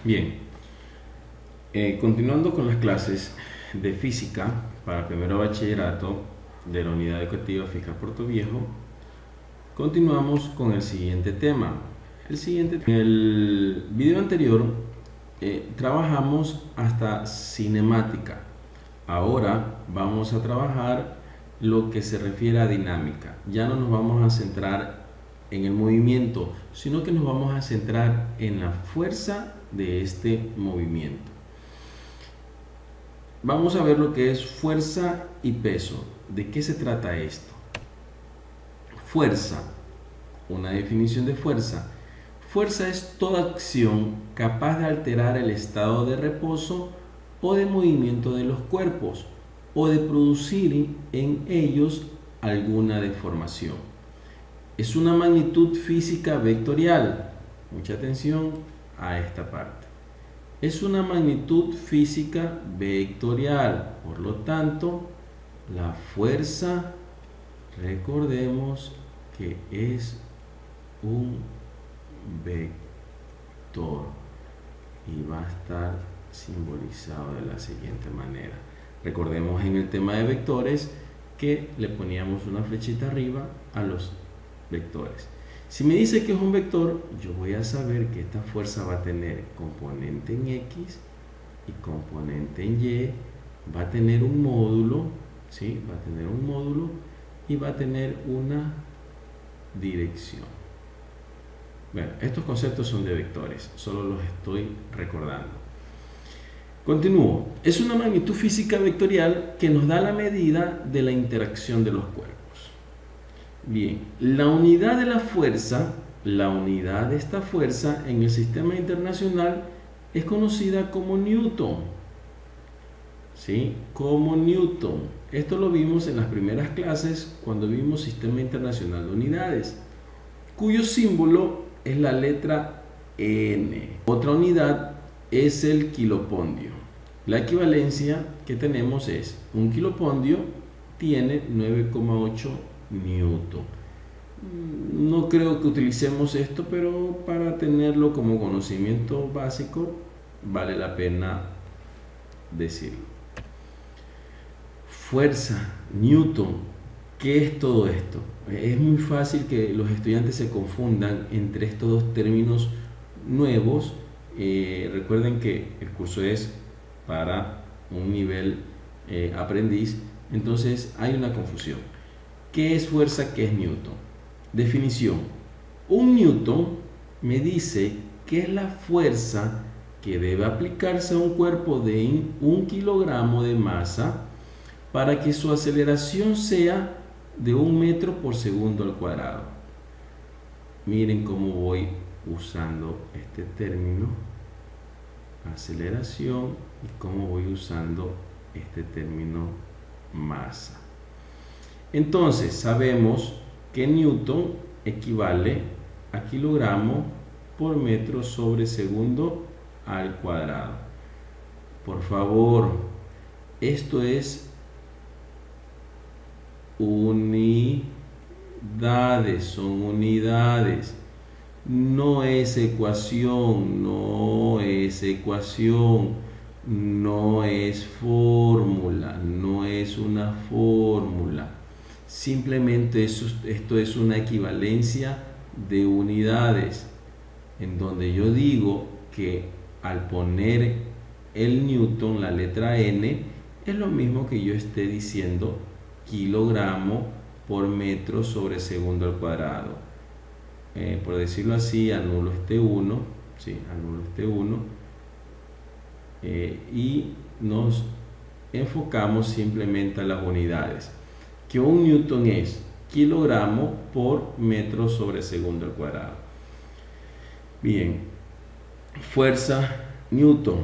Bien, continuando con las clases de física para primero bachillerato de la unidad educativa Fija Portoviejo, continuamos con el siguiente tema. En el video anterior trabajamos hasta cinemática. Ahora vamos a trabajar lo que se refiere a dinámica. Ya no nos vamos a centrar en el movimiento, sino que nos vamos a centrar en la fuerza de este movimiento. Vamos a ver lo que es fuerza y peso. ¿De qué se trata esto? Fuerza. Una definición de fuerza. Fuerza es toda acción capaz de alterar el estado de reposo o de movimiento de los cuerpos o de producir en ellos alguna deformación. Es una magnitud física vectorial. Mucha atención a esta parte. Es una magnitud física vectorial. Por lo tanto, la fuerza, recordemos que es un vector y va a estar simbolizado de la siguiente manera. Recordemos en el tema de vectores que le poníamos una flechita arriba a los vectores. Si me dice que es un vector, yo voy a saber que esta fuerza va a tener componente en X y componente en Y, va a tener un módulo, ¿sí? Va a tener un módulo y va a tener una dirección. Bueno, estos conceptos son de vectores, solo los estoy recordando. Continúo. Es una magnitud física vectorial que nos da la medida de la interacción de los cuerpos. Bien, la unidad de la fuerza, la unidad de esta fuerza en el sistema internacional es conocida como Newton. ¿Sí? Como Newton. Esto lo vimos en las primeras clases cuando vimos Sistema Internacional de Unidades, cuyo símbolo es la letra N. Otra unidad es el kilopondio. La equivalencia que tenemos es un kilopondio tiene 9,8 Newton. No creo que utilicemos esto, pero para tenerlo como conocimiento básico vale la pena decirlo. Fuerza, Newton, ¿qué es todo esto? Es muy fácil que los estudiantes se confundan entre estos dos términos nuevos. Recuerden que el curso es para un nivel aprendiz, entonces hay una confusión. ¿Qué es fuerza? ¿Qué es Newton? Definición. Un Newton me dice que es la fuerza que debe aplicarse a un cuerpo de 1 kilogramo de masa para que su aceleración sea de 1 metro por segundo al cuadrado. Miren cómo voy usando este término, aceleración, y cómo voy usando este término, masa. Entonces sabemos que Newton equivale a kilogramo por metro sobre segundo al cuadrado. Por favor, esto es unidades, son unidades. No es ecuación, no es ecuación, no es fórmula, no es una fórmula. Simplemente esto es una equivalencia de unidades, en donde yo digo que al poner el Newton, la letra N, es lo mismo que yo esté diciendo kilogramo por metro sobre segundo al cuadrado. Por decirlo así, anulo este 1, ¿sí? Anulo este 1 y nos enfocamos simplemente a las unidades. Que un Newton es kilogramo por metro sobre segundo al cuadrado. Bien, fuerza, Newton.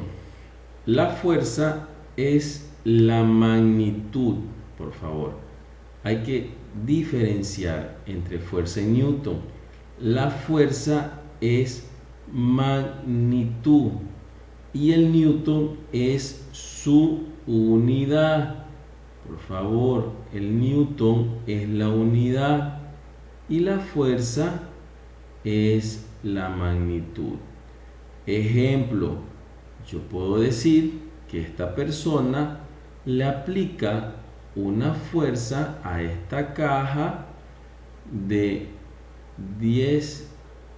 La fuerza es la magnitud, por favor. Hay que diferenciar entre fuerza y Newton. La fuerza es magnitud y el Newton es su unidad. Por favor, el Newton es la unidad y la fuerza es la magnitud. Ejemplo, yo puedo decir que esta persona le aplica una fuerza a esta caja de 10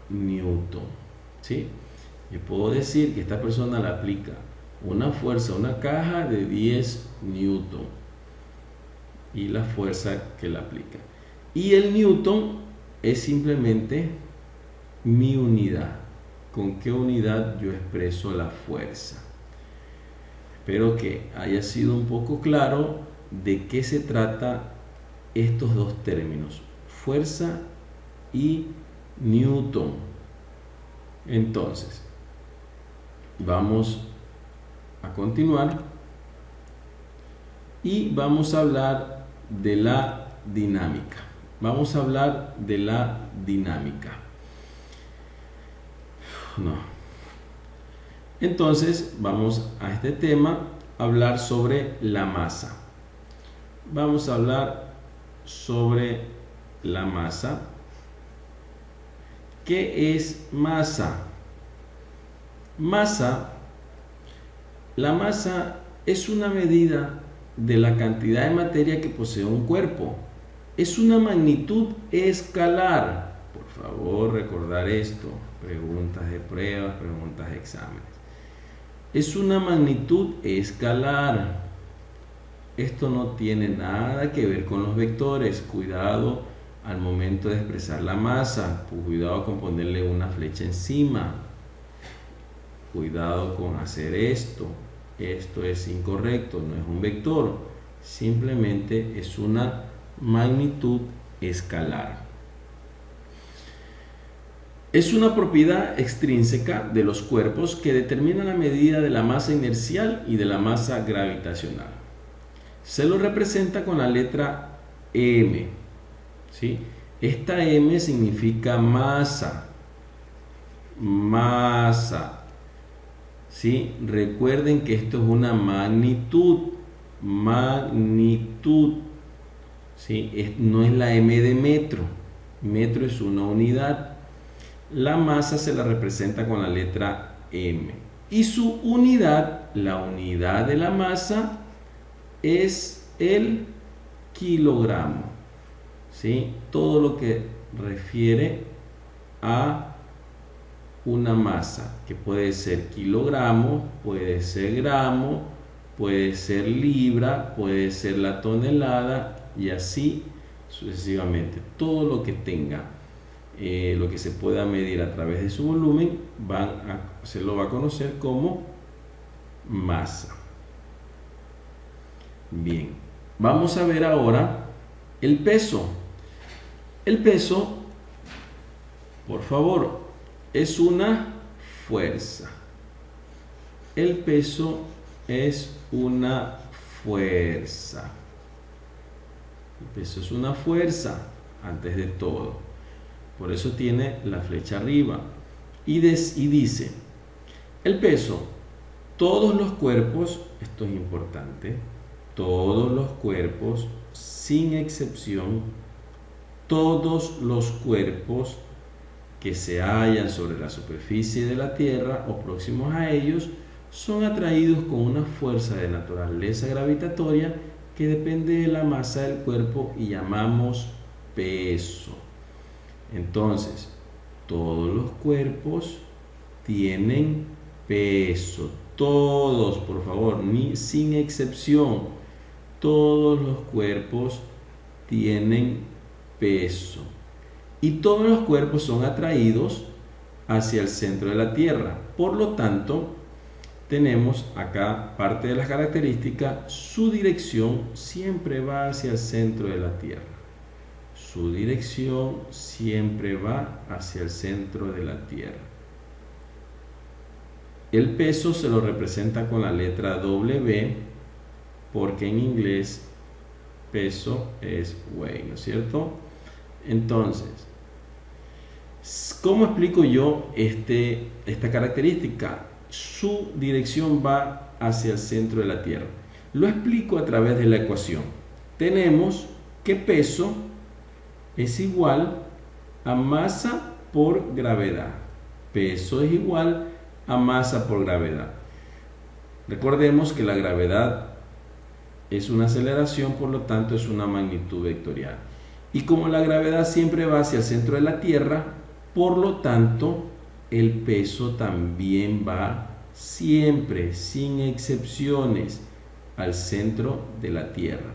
newton, ¿sí? Yo puedo decir que esta persona le aplica una fuerza a una caja de 10 newton y la fuerza que le aplica. Y el newton es simplemente mi unidad. ¿Con qué unidad yo expreso la fuerza? Espero que haya sido un poco claro de qué se trata estos dos términos, fuerza y newton. Entonces, vamos a continuar y vamos a hablar de la dinámica. Vamos a hablar de la dinámica. No. Entonces, vamos a este tema, hablar sobre la masa. Vamos a hablar sobre la masa. ¿Qué es masa? La masa es una medida de la cantidad de materia que posee un cuerpo. Es una magnitud escalar. Por favor, recordar esto. Preguntas de pruebas, preguntas de exámenes. Es una magnitud escalar. Esto no tiene nada que ver con los vectores. Cuidado al momento de expresar la masa. Cuidado con ponerle una flecha encima. Cuidado con hacer esto. Esto es incorrecto, no es un vector. Simplemente es una magnitud escalar. Es una propiedad extrínseca de los cuerpos que determina la medida de la masa inercial y de la masa gravitacional. Se lo representa con la letra M, ¿sí? Esta M significa masa. Masa. ¿Sí? Recuerden que esto es una magnitud. Magnitud. ¿Sí? No es la M de metro. Metro es una unidad. La masa se la representa con la letra M. Y su unidad, la unidad de la masa, es el kilogramo. ¿Sí? Todo lo que refiere a una masa, que puede ser kilogramo, puede ser gramo, puede ser libra, puede ser la tonelada y así sucesivamente. Todo lo que tenga, lo que se pueda medir a través de su volumen, se lo va a conocer como masa. Bien, vamos a ver ahora el peso. El peso, por favor, es una fuerza. El peso es una fuerza. El peso es una fuerza, antes de todo. Por eso tiene la flecha arriba. Y dice, el peso, todos los cuerpos, esto es importante, todos los cuerpos, sin excepción, todos los cuerpos que se hallan sobre la superficie de la Tierra o próximos a ellos, son atraídos con una fuerza de naturaleza gravitatoria que depende de la masa del cuerpo y llamamos peso. Entonces, todos los cuerpos tienen peso. Todos, por favor, sin excepción. Todos los cuerpos tienen peso. Y todos los cuerpos son atraídos hacia el centro de la Tierra. Por lo tanto, tenemos acá parte de las características. Su dirección siempre va hacia el centro de la Tierra. Su dirección siempre va hacia el centro de la Tierra. El peso se lo representa con la letra W, porque en inglés peso es weight, ¿no es cierto? Entonces, ¿cómo explico yo esta característica? Su dirección va hacia el centro de la Tierra. Lo explico a través de la ecuación. Tenemos que peso es igual a masa por gravedad. Peso es igual a masa por gravedad. Recordemos que la gravedad es una aceleración, por lo tanto es una magnitud vectorial. Y como la gravedad siempre va hacia el centro de la Tierra, por lo tanto el peso también va siempre, sin excepciones, al centro de la Tierra.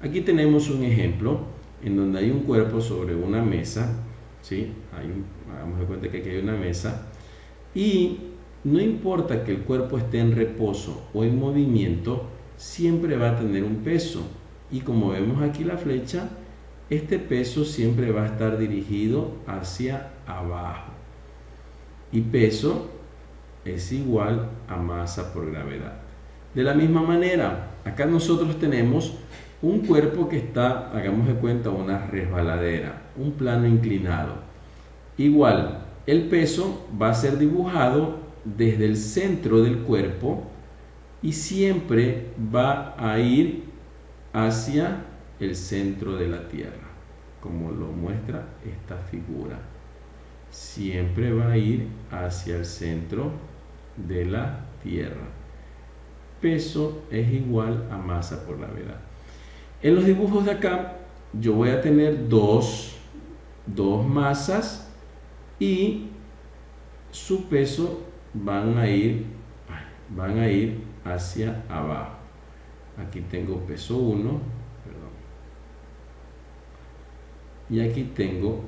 Aquí tenemos un ejemplo en donde hay un cuerpo sobre una mesa, ¿sí? Hagamos de cuenta que aquí hay una mesa, y no importa que el cuerpo esté en reposo o en movimiento, siempre va a tener un peso. Y como vemos aquí la flecha, este peso siempre va a estar dirigido hacia abajo. Y peso es igual a masa por gravedad. De la misma manera, acá nosotros tenemos un cuerpo que está, hagamos de cuenta, una resbaladera, un plano inclinado. Igual, el peso va a ser dibujado desde el centro del cuerpo y siempre va a ir hacia el centro de la Tierra, como lo muestra esta figura. Siempre va a ir hacia el centro de la Tierra. Peso es igual a masa por gravedad. En los dibujos de acá yo voy a tener dos masas y su peso van a ir hacia abajo. Aquí tengo peso 1, y aquí tengo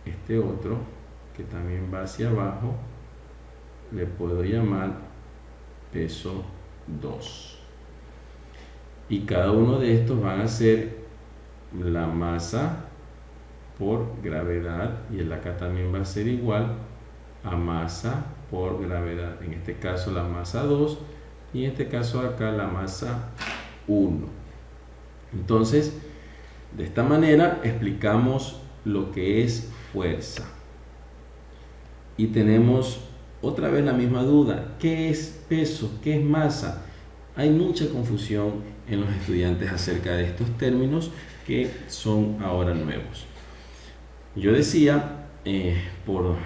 este otro que también va hacia abajo, le puedo llamar peso 2. Y cada uno de estos van a ser la masa por gravedad, y el acá también va a ser igual a masa por gravedad. En este caso la masa 2 y en este caso acá la masa 1. Entonces, de esta manera explicamos lo que es fuerza. Y tenemos otra vez la misma duda: ¿qué es peso? ¿Qué es masa? Hay mucha confusión en los estudiantes acerca de estos términos que son ahora nuevos. Yo decía, por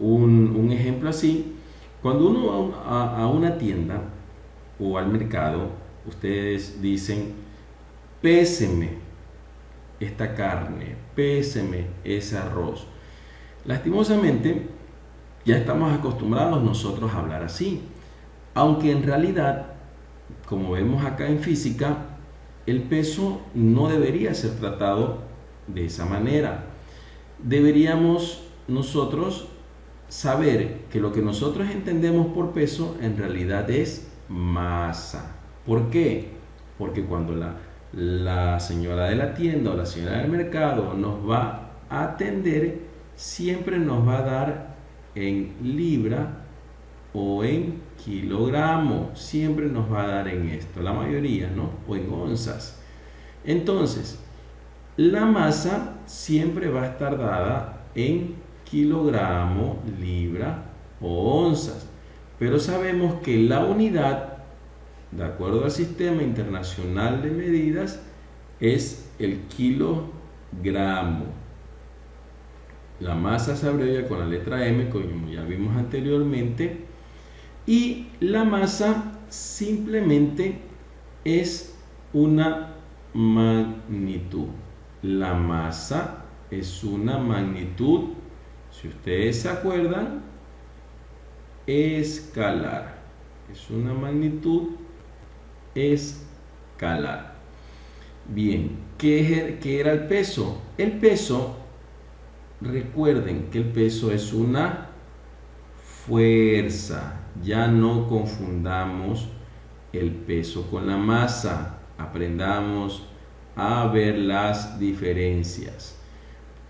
un ejemplo así, cuando uno va a una tienda o al mercado, ustedes dicen: péseme esta carne, péseme ese arroz. Lastimosamente, ya estamos acostumbrados nosotros a hablar así, aunque en realidad, como vemos acá en física, el peso no debería ser tratado de esa manera. Deberíamos nosotros saber que lo que nosotros entendemos por peso en realidad es masa. ¿Por qué? Porque cuando la señora de la tienda o la señora del mercado nos va a atender, siempre nos va a dar en libra o en kilogramo, siempre nos va a dar en esto, la mayoría, ¿no? O en onzas. Entonces, la masa siempre va a estar dada en kilogramo, libra o onzas, pero sabemos que la unidad, de acuerdo al Sistema Internacional de Medidas, es el kilogramo. La masa se abrevia con la letra M, como ya vimos anteriormente, y la masa simplemente es una magnitud. La masa es una magnitud, si ustedes se acuerdan, escalar. Es una magnitud escalar. Bien, ¿qué era el peso? El peso, recuerden que el peso es una fuerza. Ya no confundamos el peso con la masa. Aprendamos a ver las diferencias.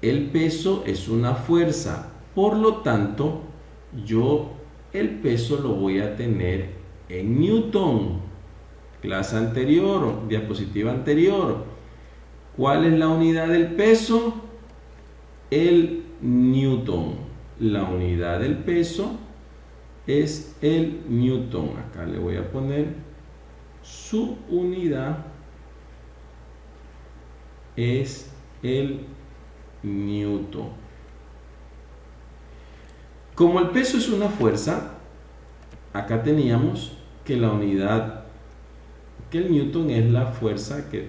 El peso es una fuerza, por lo tanto, yo el peso lo voy a tener en newton. Clase anterior, diapositiva anterior. ¿Cuál es la unidad del peso? El newton. La unidad del peso es el newton. Acá le voy a poner su unidad, es el newton. Como el peso es una fuerza, acá teníamos que la unidad, que el newton es la fuerza, que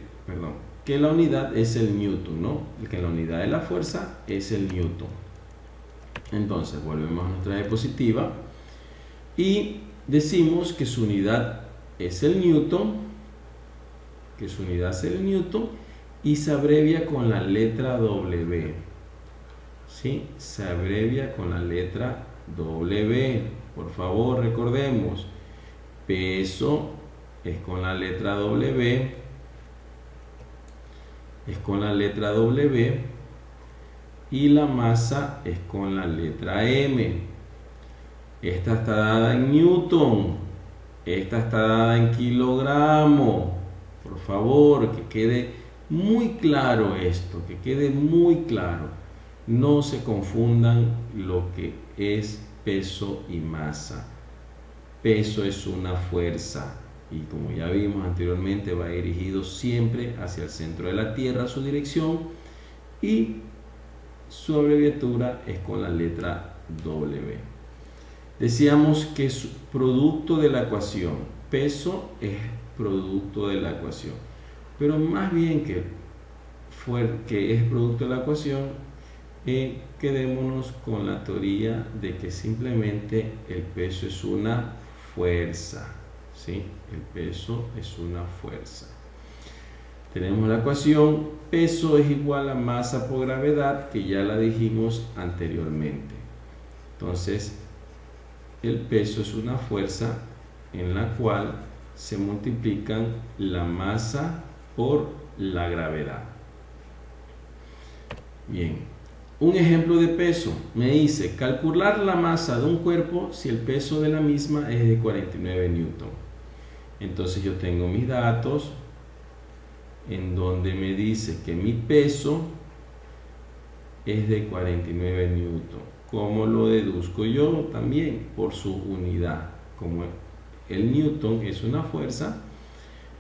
la unidad es el newton, ¿no? Que la unidad de la fuerza es el newton. Entonces volvemos a nuestra diapositiva y decimos que su unidad es el newton, y se abrevia con la letra W. ¿Sí? Se abrevia con la letra W. Por favor, recordemos, peso es con la letra W, y la masa es con la letra M. Esta está dada en newton, esta está dada en kilogramo. Por favor, que quede muy claro esto, que quede muy claro. No se confundan lo que es peso y masa. Peso es una fuerza y, como ya vimos anteriormente, va dirigido siempre hacia el centro de la Tierra, su dirección, y su abreviatura es con la letra W. Decíamos que es producto de la ecuación. Peso es producto de la ecuación, pero más bien que es producto de la ecuación, quedémonos con la teoría de que simplemente el peso es una fuerza. ¿Sí? El peso es una fuerza. Tenemos la ecuación: peso es igual a masa por gravedad, que ya la dijimos anteriormente. Entonces, el peso es una fuerza en la cual se multiplican la masa por la gravedad. Bien, un ejemplo de peso me dice: calcular la masa de un cuerpo si el peso de la misma es de 49 newton. Entonces yo tengo mis datos en donde me dice que mi peso es de 49 newton. ¿Cómo lo deduzco yo? También por su unidad. Como el newton es una fuerza,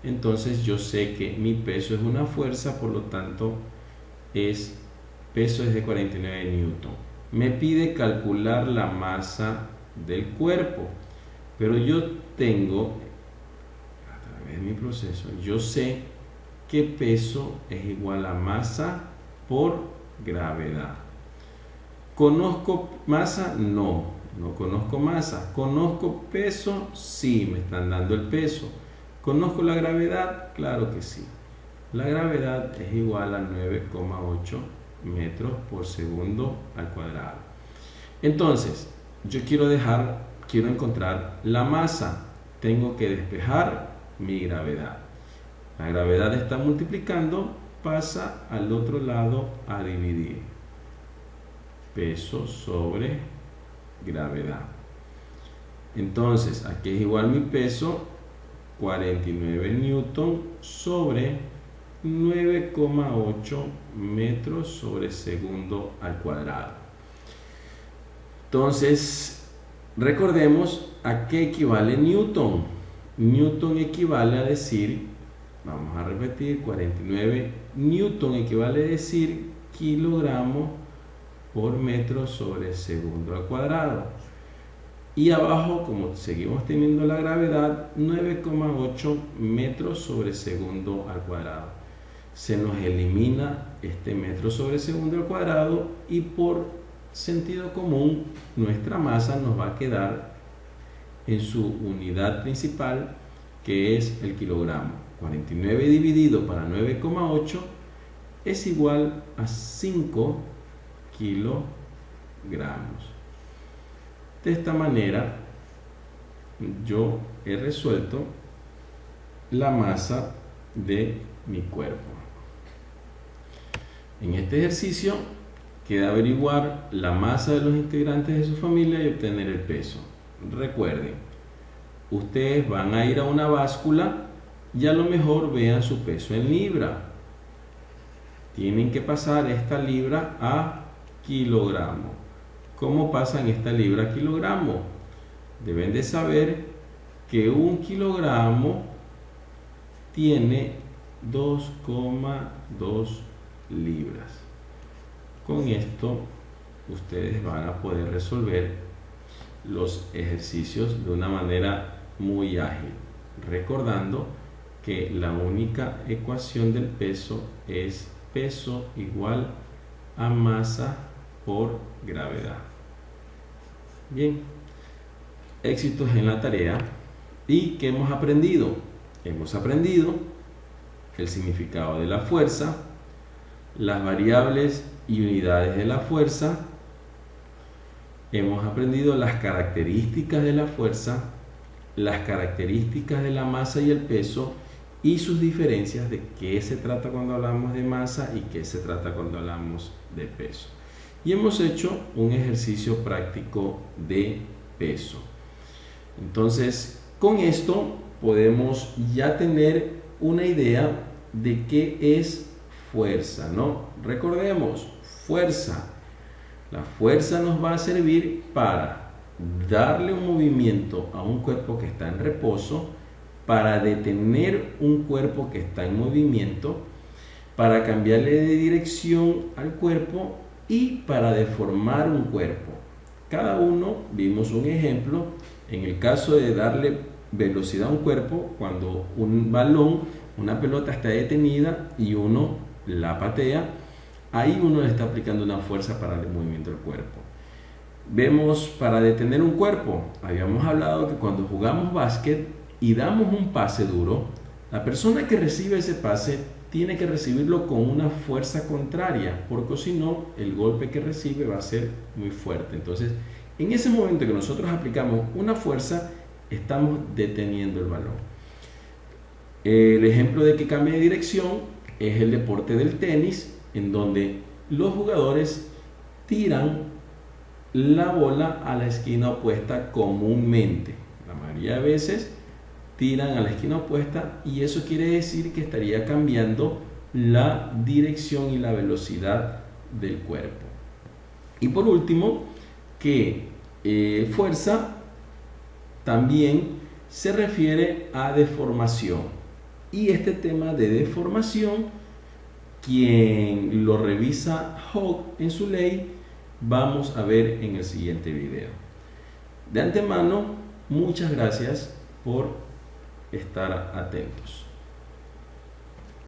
entonces yo sé que mi peso es una fuerza, por lo tanto peso es de 49 newton. Me pide calcular la masa del cuerpo, pero yo tengo, a través de mi proceso, yo sé que peso es igual a masa por gravedad. ¿Conozco masa? No, no conozco masa. ¿Conozco peso? Sí, me están dando el peso. ¿Conozco la gravedad? Claro que sí. La gravedad es igual a 9,8 metros por segundo al cuadrado. Entonces, yo quiero encontrar la masa. Tengo que despejar mi gravedad. La gravedad está multiplicando, pasa al otro lado a dividir. Peso sobre gravedad. Entonces, aquí es igual mi peso, 49 newton sobre 9,8 metros sobre segundo al cuadrado. Entonces, recordemos a qué equivale newton. Newton equivale a decir, vamos a repetir, 49 newton equivale a decir kilogramo por metro sobre segundo al cuadrado. Y abajo, como seguimos teniendo la gravedad, 9,8 metros sobre segundo al cuadrado. Se nos elimina este metro sobre segundo al cuadrado y por sentido común nuestra masa nos va a quedar en su unidad principal, que es el kilogramo. 49 dividido para 9,8 es igual a 5 kilogramos. De esta manera yo he resuelto la masa de mi cuerpo. En este ejercicio queda averiguar la masa de los integrantes de su familia y obtener el peso. Recuerden, ustedes van a ir a una báscula y a lo mejor vean su peso en libra. Tienen que pasar esta libra a kilogramo. ¿Cómo pasan esta libra a kilogramo? Deben de saber que un kilogramo tiene 2,2 libras. Con esto ustedes van a poder resolver los ejercicios de una manera muy ágil, recordando que la única ecuación del peso es peso igual a masa por gravedad. Bien, éxitos en la tarea. ¿Y qué hemos aprendido? Hemos aprendido el significado de la fuerza, las variables y unidades de la fuerza. Hemos aprendido las características de la fuerza, las características de la masa y el peso y sus diferencias, de qué se trata cuando hablamos de masa y qué se trata cuando hablamos de peso. Y hemos hecho un ejercicio práctico de peso. Entonces, con esto podemos ya tener una idea de qué es fuerza, ¿no? Recordemos, fuerza. La fuerza nos va a servir para darle un movimiento a un cuerpo que está en reposo, para detener un cuerpo que está en movimiento, para cambiarle de dirección al cuerpo y para deformar un cuerpo. Cada uno vimos un ejemplo. En el caso de darle velocidad a un cuerpo, cuando un balón, una pelota está detenida y uno la patea, ahí uno le está aplicando una fuerza para el movimiento del cuerpo. Vemos para detener un cuerpo, habíamos hablado que cuando jugamos básquet y damos un pase duro, la persona que recibe ese pase tiene que recibirlo con una fuerza contraria, porque si no, el golpe que recibe va a ser muy fuerte. Entonces, en ese momento que nosotros aplicamos una fuerza, estamos deteniendo el balón. El ejemplo de que cambie de dirección es el deporte del tenis, en donde los jugadores tiran la bola a la esquina opuesta comúnmente. La mayoría de veces tiran a la esquina opuesta y eso quiere decir que estaría cambiando la dirección y la velocidad del cuerpo. Y por último, que fuerza también se refiere a deformación. Y este tema de deformación, quien lo revisa Hawke en su ley, vamos a ver en el siguiente video. De antemano, muchas gracias por estar atentos.